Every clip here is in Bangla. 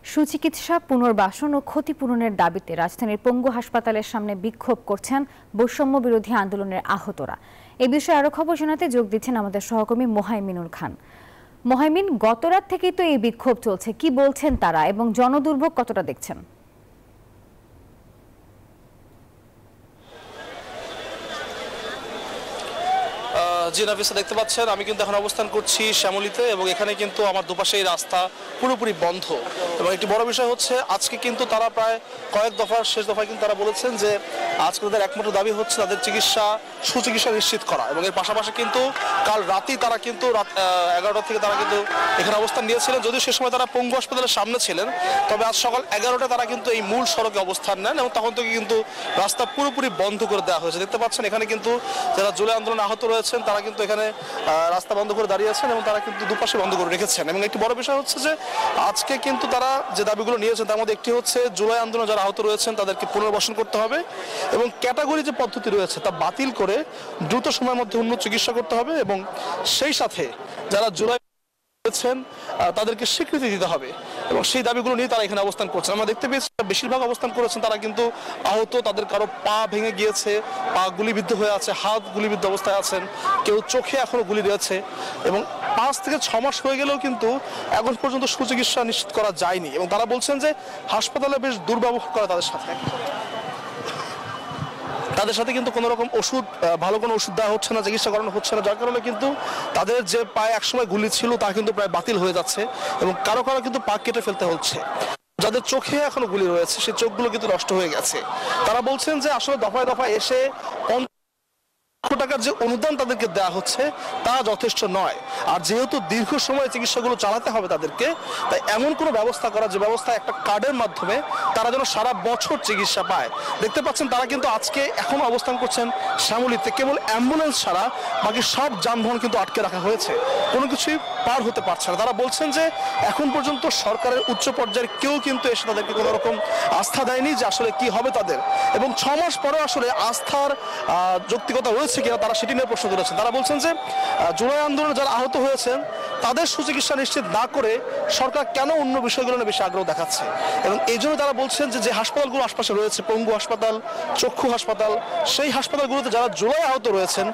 সুচিকিৎসা পুনর্বাসন ও ক্ষতিপূরণের দাবিতে রাজধানীর পঙ্গু হাসপাতালের সামনে বিক্ষোভ করছেন বৈষম্য বিরোধী আন্দোলনের আহতরা। এ বিষয়ে আরো খবর শোনাতে যোগ দিচ্ছেন আমাদের সহকর্মী মোহাইমিনুল খান। মোহাইমিন, গতরাত থেকেই তো এই বিক্ষোভ চলছে, কি বলছেন তারা এবং জনদুর্ভোগ কতটা দেখছেন? জি নাফিসা, দেখতে পাচ্ছেন আমি কিন্তু এখন অবস্থান করছি শ্যামলীতে এবং এখানে কিন্তু আমার দুপাশেই রাস্তা পুরোপুরি বন্ধ। এবং একটি বড় বিষয় হচ্ছে আজকে কিন্তু তারা প্রায় কয়েক দফার শেষ দফায় কিন্তু তারা বলেছেন যে আজকে তাদের একমাত্র দাবি হচ্ছে তাদের সুচিকিৎসা নিশ্চিত করা। এবং এর পাশাপাশি কিন্তু কাল রাতেই তারা কিন্তু রাত 11টা থেকে তারা কিন্তু এখানে অবস্থান নিয়েছিলেন। যদিও সে সময় তারা পঙ্গু হাসপাতালের সামনে ছিলেন, তবে আজ সকাল 11টায় তারা কিন্তু এই মূল সড়কে অবস্থান নেন এবং তখন থেকে কিন্তু রাস্তা পুরোপুরি বন্ধ করে দেওয়া হয়েছে। দেখতে পাচ্ছেন এখানে কিন্তু যারা জুলাই আন্দোলনে আহত রয়েছেন তারা কিন্তু এখানে রাস্তা বন্ধ করে দাঁড়িয়েছেন এবং তারা কিন্তু দুপাশে বন্ধ করে রেখেছেন। এবং একটি বড় বিষয় হচ্ছে যে আজকে কিন্তু তারা যে দাবিগুলো নিয়েছেন তার মধ্যে একটি হচ্ছে জুলাই আন্দোলনে যারা আহত রয়েছেন তাদেরকে পুনর্বাসন করতে হবে এবং ক্যাটাগরি যে পদ্ধতি রয়েছে তা বাতিল করে দ্রুত সময়ের মধ্যে উন্নত চিকিৎসা করতে হবে এবং সেই সাথে যারা জুলাই রয়েছেন তাদেরকে স্বীকৃতি দিতে হবে এবং সেই দাবিগুলো নিয়ে তারা এখানে অবস্থান করছেন। আমরা দেখতে পেয়েছি বেশিরভাগ অবস্থান করেছেন তারা কিন্তু আহত, তাদের কারো পা ভেঙে গিয়েছে, পা গুলিবিদ্ধ হয়ে আছে, হাত গুলিবিদ্ধ অবস্থায় আছেন, কেউ চোখে এখনো গুলি রয়েছে এবং 5 থেকে 6 মাস হয়ে গেলেও কিন্তু এখন পর্যন্ত সুচিকিৎসা নিশ্চিত করা যায়নি। এবং তারা বলছেন যে হাসপাতালে বেশ দুর্ব্যবহার করে তাদের সাথে কিন্তু কোনো রকম ওষুধ, ভালো কোনো ওষুধ দেওয়া হচ্ছে না, চিকিৎসা করানো হচ্ছে না, যার কারণে কিন্তু তাদের যে পায়ে একসময় গুলি ছিল তা কিন্তু প্রায় বাতিল হয়ে যাচ্ছে এবং কারো কারো কিন্তু পা কেটে ফেলতে হচ্ছে। যাদের চোখে এখনো গুলি রয়েছে সেই চোখগুলো কিন্তু নষ্ট হয়ে গেছে। তারা বলছেন যে আসলে দফায় দফায় এসে টাকার যে অনুদান তাদেরকে দেওয়া হচ্ছে তা যথেষ্ট নয়। আর যেহেতু দীর্ঘ সময় চিকিৎসাগুলো চালাতে হবে তাদেরকে, তাই এমন কোনো ব্যবস্থা করা যে ব্যবস্থা একটা কার্ডের মাধ্যমে তারা যেন সারা বছর চিকিৎসা পায়। দেখতে পাচ্ছেন তারা কিন্তু আজকে এখনো অবস্থান করছেন শ্যামলীতে, কেবল অ্যাম্বুলেন্স ছাড়া বাকি সব যানবাহন কিন্তু আটকে রাখা হয়েছে, কোনো কিছুই পার হতে পারছে না। তারা বলছেন যে এখন পর্যন্ত সরকারের উচ্চ পর্যায়ের কেউ কিন্তু এসে তাদেরকে কোনো রকম আস্থা দেয়নি যে আসলে কি হবে তাদের, এবং 6 মাস পরে আসলে আস্থার যৌক্তিকতা রয়েছে কিনা তারা সেটি নিয়ে প্রশ্ন তুলেছেন। তারা বলছেন যে জুলাই আন্দোলনে যারা আহত হয়েছেন তাদের সুচিকিৎসা নিশ্চিত না করে সরকার কেন অন্য বিষয়গুলো নিয়ে বেশি আগ্রহ দেখাচ্ছে। এবং এই জন্য তারা বলছেন যে হাসপাতালগুলো আশপাশে রয়েছে, পঙ্গু হাসপাতাল, চক্ষু হাসপাতাল, সেই হাসপাতালগুলোতে যারা জুলাই আহত রয়েছেন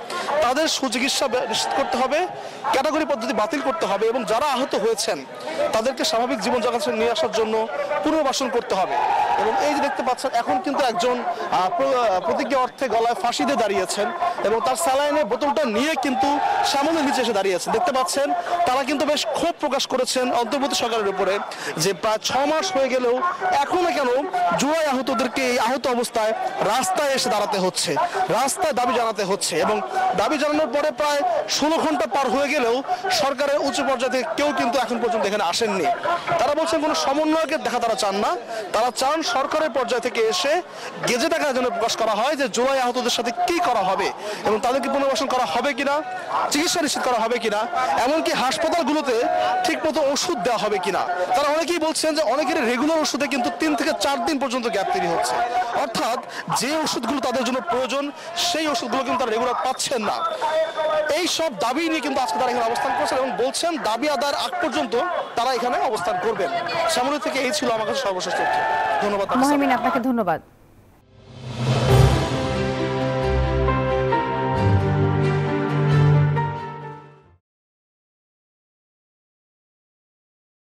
তাদের সুচিকিৎসা নিশ্চিত করতে হবে, ক্যাটাগরি পদ্ধতি বাতিল করতে হবে এবং যারা আহত হয়েছেন তাদেরকে স্বাভাবিক জীবনযাত্রা নিয়ে আসার জন্য পুনর্বাসন করতে হবে। এবং এই যে দেখতে পাচ্ছেন এখন কিন্তু একজন প্রতিজ্ঞা অর্থে গলায় ফাঁসি দিয়ে দাঁড়িয়েছেন এবং তার স্যালাইনের বোতলটা নিয়ে কিন্তু সামনের নিচে এসে দাঁড়িয়েছেন। দেখতে পাচ্ছেন তারা কিন্তু বেশ ক্ষোভ প্রকাশ করেছেন অন্তর্বর্তী সরকারের উপরে যে প্রায় 6 মাস হয়ে গেলেও এখনো কেন জুলাই আহতদেরকে এই আহত অবস্থায় রাস্তায় এসে দাঁড়াতে হচ্ছে, রাস্তায় দাবি জানাতে হচ্ছে। এবং দাবি জানানোর পরে প্রায় 16 ঘন্টা পার হয়ে গেলেও সরকারের উচ্চ পর্যায়ে থেকে কেউ কিন্তু এখন পর্যন্ত এখানে আসেননি। তারা বলছেন কোনো সমন্বয়কের দেখা তারা চান না, তারা চান সরকারের পর্যায় থেকে এসে গেজেট আকারে যেন প্রকাশ করা হয় যে জুলাই আহতদের সাথে কি করা হবে এবং তাদেরকে পুনর্বাসন করা হবে কিনা, চিকিৎসা নিশ্চিত করা হবে কিনা, এমনকি হাসপাতালগুলোতে ঠিক মতো ওষুধ দেওয়া হবে কিনা। তারা অনেকেই বলছেন যে অনেকের রেগুলার ওষুধে কিন্তু 3 থেকে 4 দিন পর্যন্ত গ্যাপ তৈরি হচ্ছে, অর্থাৎ যে ওষুধগুলো তাদের জন্য প্রয়োজন সেই ওষুধগুলো কিন্তু তারা রেগুলার পাচ্ছেন না। এই সব দাবি নিয়ে কিন্তু আজকে তারা এখানে অবস্থান করছেন এবং বলছেন দাবি আদায়ের আগ পর্যন্ত তারা এখানে অবস্থান করবেন। শ্যামলী থেকে এই ছিল আমার কাছে সর্বশেষ তথ্য। ধন্যবাদ। মোহাইমিন, আপনাকে ধন্যবাদ।